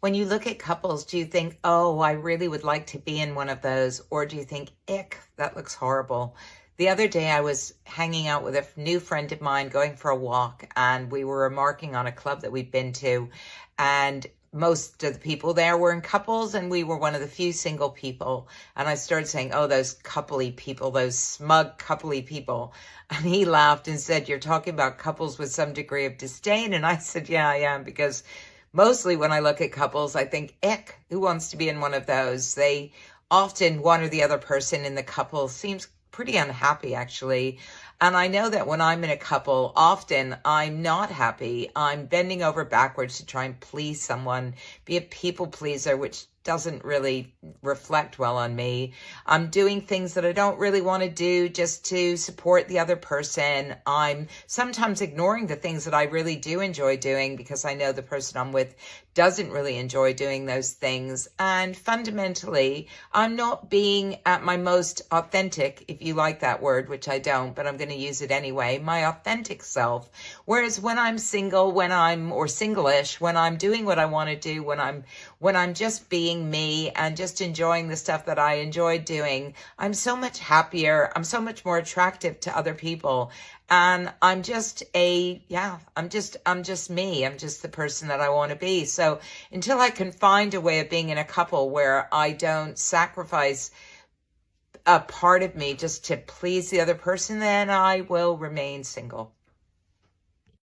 When you look at couples, do you think, oh, I really would like to be in one of those? Or do you think, ick, that looks horrible? The other day I was hanging out with a new friend of mine going for a walk, and we were remarking on a club that we'd been to, and most of the people there were in couples, and we were one of the few single people. And I started saying, oh, those coupley people, those smug coupley people. And he laughed and said, you're talking about couples with some degree of disdain. And I said, yeah, I am, because mostly when I look at couples, I think, ick, who wants to be in one of those? They often, one or the other person in the couple seems pretty unhappy, actually. And I know that when I'm in a couple, often I'm not happy. I'm bending over backwards to try and please someone, be a people pleaser, which doesn't really reflect well on me. I'm doing things that I don't really want to do just to support the other person. I'm sometimes ignoring the things that I really do enjoy doing because I know the person I'm with doesn't really enjoy doing those things. And fundamentally, I'm not being at my most authentic, if you like that word, which I don't, but I'm going to use it anyway, my authentic self. Whereas when I'm single, or single-ish, when I'm doing what I want to do, when I'm just being me and just enjoying the stuff that I enjoy doing, I'm so much happier. I'm so much more attractive to other people. And I'm just I'm just me. I'm just the person that I want to be. So until I can find a way of being in a couple where I don't sacrifice a part of me just to please the other person, then I will remain single.